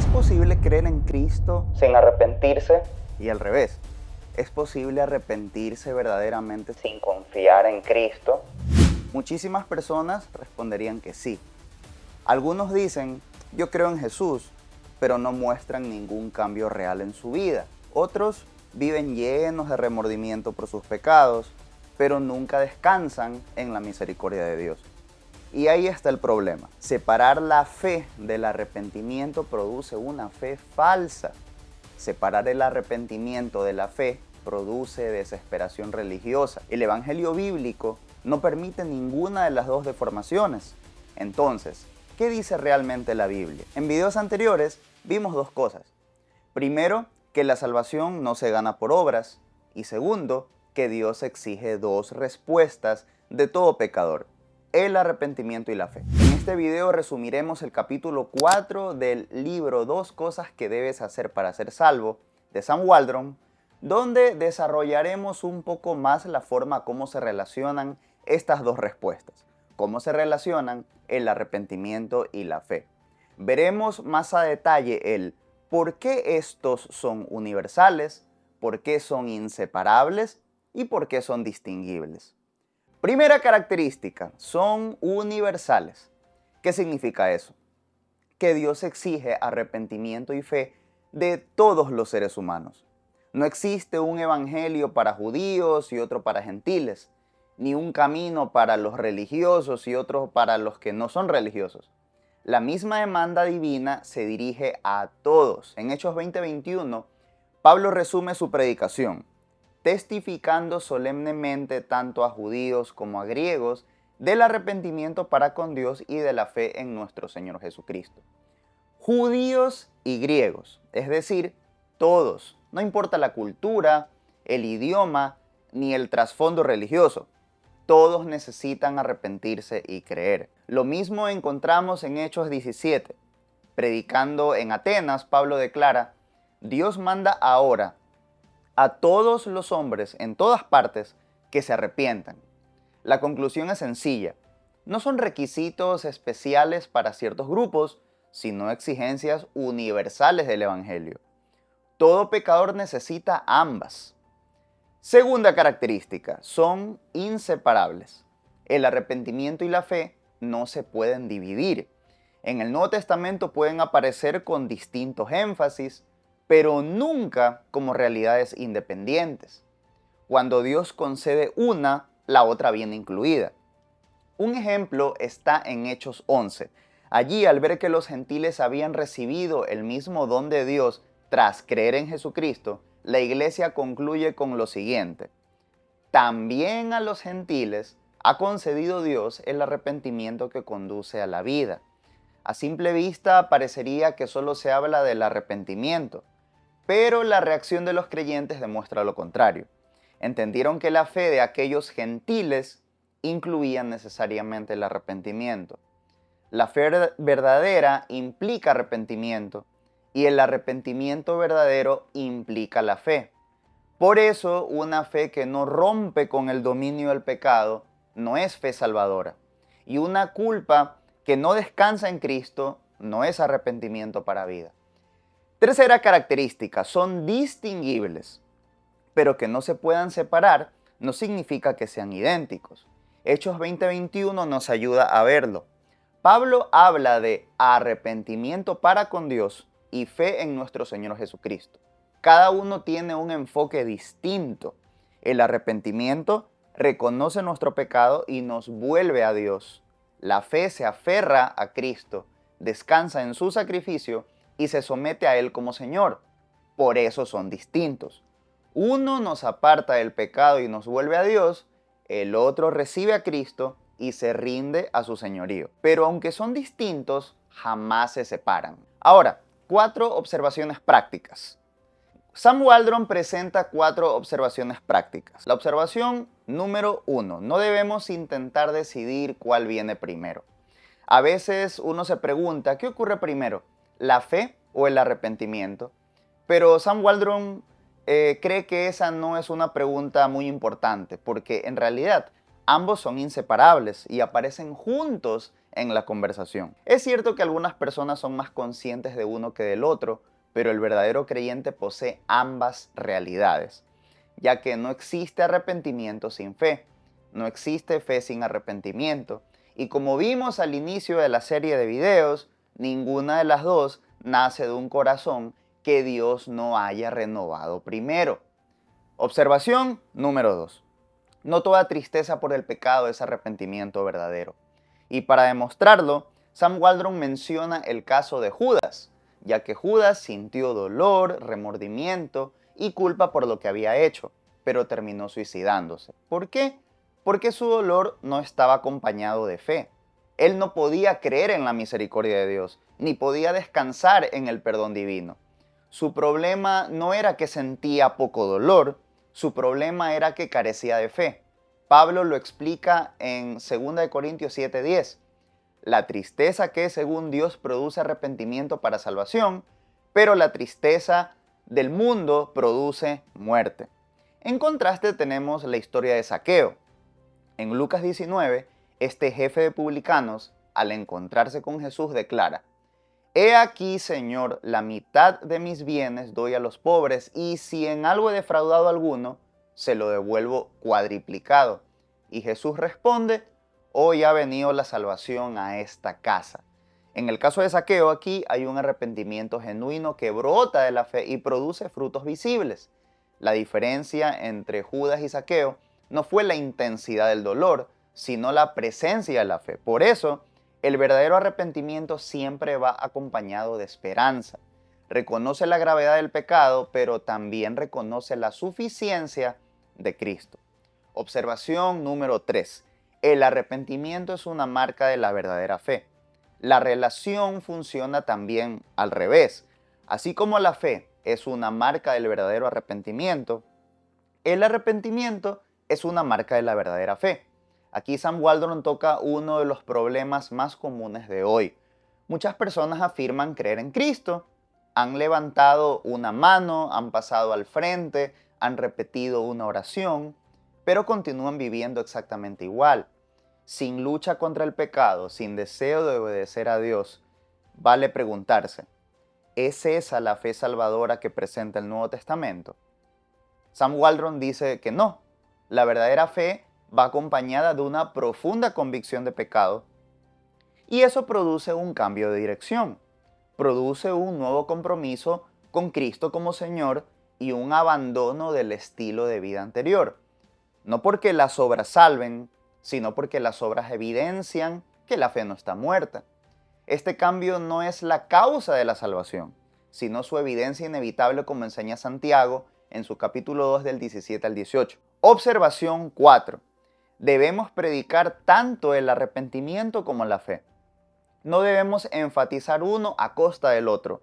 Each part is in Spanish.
¿Es posible creer en Cristo sin arrepentirse? Y al revés, ¿es posible arrepentirse verdaderamente sin confiar en Cristo? Muchísimas personas responderían que sí. Algunos dicen, yo creo en Jesús, pero no muestran ningún cambio real en su vida. Otros viven llenos de remordimiento por sus pecados, pero nunca descansan en la misericordia de Dios. Y ahí está el problema. Separar la fe del arrepentimiento produce una fe falsa. Separar el arrepentimiento de la fe produce desesperación religiosa. El evangelio bíblico no permite ninguna de las dos deformaciones. Entonces, ¿qué dice realmente la Biblia? En videos anteriores vimos dos cosas. Primero, que la salvación no se gana por obras. Y segundo, que Dios exige dos respuestas de todo pecador: el arrepentimiento y la fe. En este video resumiremos el capítulo 4 del libro Dos cosas que debes hacer para ser salvo, de Sam Waldron, donde desarrollaremos un poco más la forma como se relacionan estas dos respuestas, cómo se relacionan el arrepentimiento y la fe. Veremos más a detalle el por qué estos son universales, por qué son inseparables y por qué son distinguibles. Primera característica, son universales. ¿Qué significa eso? Que Dios exige arrepentimiento y fe de todos los seres humanos. No existe un evangelio para judíos y otro para gentiles, ni un camino para los religiosos y otro para los que no son religiosos. La misma demanda divina se dirige a todos. En Hechos 20:21, Pablo resume su predicación, testificando solemnemente tanto a judíos como a griegos del arrepentimiento para con Dios y de la fe en nuestro Señor Jesucristo. Judíos y griegos, es decir, todos, no importa la cultura, el idioma ni el trasfondo religioso, todos necesitan arrepentirse y creer. Lo mismo encontramos en Hechos 17. Predicando en Atenas, Pablo declara, Dios manda ahora a todos los hombres en todas partes que se arrepientan. La conclusión es sencilla. No son requisitos especiales para ciertos grupos, sino exigencias universales del evangelio. Todo pecador necesita ambas. Segunda característica, son inseparables. El arrepentimiento y la fe no se pueden dividir. En el Nuevo Testamento pueden aparecer con distintos énfasis, pero nunca como realidades independientes. Cuando Dios concede una, la otra viene incluida. Un ejemplo está en Hechos 11. Allí, al ver que los gentiles habían recibido el mismo don de Dios tras creer en Jesucristo, la iglesia concluye con lo siguiente: también a los gentiles ha concedido Dios el arrepentimiento que conduce a la vida. A simple vista parecería que solo se habla del arrepentimiento, pero la reacción de los creyentes demuestra lo contrario. Entendieron que la fe de aquellos gentiles incluía necesariamente el arrepentimiento. La fe verdadera implica arrepentimiento y el arrepentimiento verdadero implica la fe. Por eso, una fe que no rompe con el dominio del pecado no es fe salvadora. Y una culpa que no descansa en Cristo no es arrepentimiento para vida. Tercera característica, son distinguibles, pero que no se puedan separar no significa que sean idénticos. Hechos 20:21 nos ayuda a verlo. Pablo habla de arrepentimiento para con Dios y fe en nuestro Señor Jesucristo. Cada uno tiene un enfoque distinto. El arrepentimiento reconoce nuestro pecado y nos vuelve a Dios. La fe se aferra a Cristo, descansa en su sacrificio y se somete a Él como Señor. Por eso son distintos. Uno nos aparta del pecado y nos vuelve a Dios, el otro recibe a Cristo y se rinde a su señorío. Pero aunque son distintos, jamás se separan. Ahora, 4 observaciones prácticas. Sam Waldron presenta 4 observaciones prácticas. La observación número 1. No debemos intentar decidir cuál viene primero. A veces uno se pregunta, ¿qué ocurre primero? ¿La fe o el arrepentimiento? Pero Sam Waldron cree que esa no es una pregunta muy importante, porque en realidad ambos son inseparables y aparecen juntos en la conversación. Es cierto que algunas personas son más conscientes de uno que del otro, pero el verdadero creyente posee ambas realidades, ya que no existe arrepentimiento sin fe, no existe fe sin arrepentimiento, y como vimos al inicio de la serie de videos, ninguna de las dos nace de un corazón que Dios no haya renovado primero. Observación número 2. No toda tristeza por el pecado es arrepentimiento verdadero. Y para demostrarlo, Sam Waldron menciona el caso de Judas, ya que Judas sintió dolor, remordimiento y culpa por lo que había hecho, pero terminó suicidándose. ¿Por qué? Porque su dolor no estaba acompañado de fe. Él no podía creer en la misericordia de Dios, ni podía descansar en el perdón divino. Su problema no era que sentía poco dolor, su problema era que carecía de fe. Pablo lo explica en 2 Corintios 7:10. La tristeza que según Dios produce arrepentimiento para salvación, pero la tristeza del mundo produce muerte. En contraste tenemos la historia de Zaqueo. En Lucas 19, este jefe de publicanos, al encontrarse con Jesús, declara: He aquí, Señor, la mitad de mis bienes doy a los pobres, y si en algo he defraudado a alguno, se lo devuelvo cuadriplicado. Y Jesús responde: Hoy ha venido la salvación a esta casa. En el caso de Zaqueo, aquí hay un arrepentimiento genuino que brota de la fe y produce frutos visibles. La diferencia entre Judas y Zaqueo no fue la intensidad del dolor, sino la presencia de la fe. Por eso, el verdadero arrepentimiento siempre va acompañado de esperanza. Reconoce la gravedad del pecado, pero también reconoce la suficiencia de Cristo. Observación número 3. El arrepentimiento es una marca de la verdadera fe. La relación funciona también al revés. Así como la fe es una marca del verdadero arrepentimiento, el arrepentimiento es una marca de la verdadera fe. Aquí Sam Waldron toca uno de los problemas más comunes de hoy. Muchas personas afirman creer en Cristo, han levantado una mano, han pasado al frente, han repetido una oración, pero continúan viviendo exactamente igual. Sin lucha contra el pecado, sin deseo de obedecer a Dios, vale preguntarse: ¿es esa la fe salvadora que presenta el Nuevo Testamento? Sam Waldron dice que no. La verdadera fe va acompañada de una profunda convicción de pecado, y eso produce un cambio de dirección, produce un nuevo compromiso con Cristo como Señor y un abandono del estilo de vida anterior. No porque las obras salven, sino porque las obras evidencian que la fe no está muerta. Este cambio no es la causa de la salvación, sino su evidencia inevitable, como enseña Santiago en su capítulo 2 del 17 al 18. Observación 4. Debemos predicar tanto el arrepentimiento como la fe. No debemos enfatizar uno a costa del otro.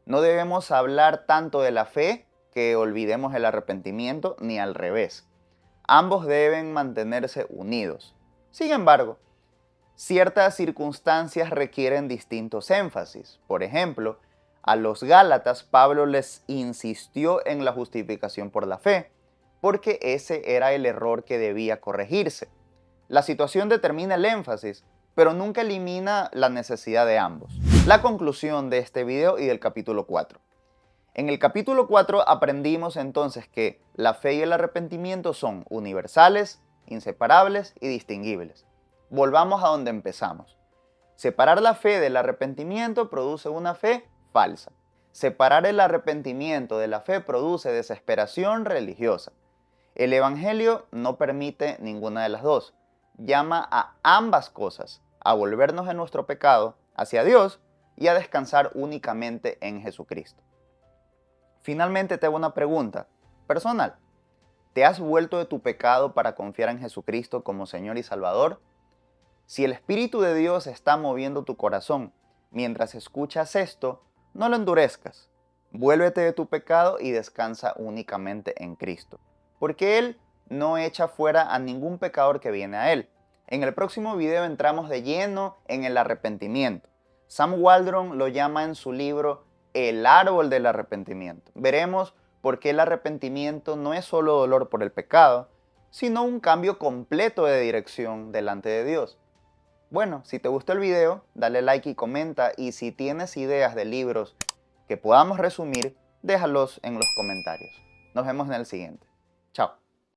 No debemos hablar tanto de la fe que olvidemos el arrepentimiento, ni al revés. Ambos deben mantenerse unidos. Sin embargo, ciertas circunstancias requieren distintos énfasis. Por ejemplo, a los Gálatas Pablo les insistió en la justificación por la fe, porque ese era el error que debía corregirse. La situación determina el énfasis, pero nunca elimina la necesidad de ambos. La conclusión de este video y del capítulo 4. En el capítulo 4 aprendimos entonces que la fe y el arrepentimiento son universales, inseparables y distinguibles. Volvamos a donde empezamos. Separar la fe del arrepentimiento produce una fe falsa. Separar el arrepentimiento de la fe produce desesperación religiosa. El Evangelio no permite ninguna de las dos. Llama a ambas cosas, a volvernos de nuestro pecado hacia Dios y a descansar únicamente en Jesucristo. Finalmente te hago una pregunta personal. ¿Te has vuelto de tu pecado para confiar en Jesucristo como Señor y Salvador? Si el Espíritu de Dios está moviendo tu corazón mientras escuchas esto, no lo endurezcas. Vuélvete de tu pecado y descansa únicamente en Cristo, porque Él no echa fuera a ningún pecador que viene a Él. En el próximo video entramos de lleno en el arrepentimiento. Sam Waldron lo llama en su libro El árbol del arrepentimiento. Veremos por qué el arrepentimiento no es solo dolor por el pecado, sino un cambio completo de dirección delante de Dios. Bueno, si te gustó el video, dale like y comenta, y si tienes ideas de libros que podamos resumir, déjalos en los comentarios. Nos vemos en el siguiente. Chao.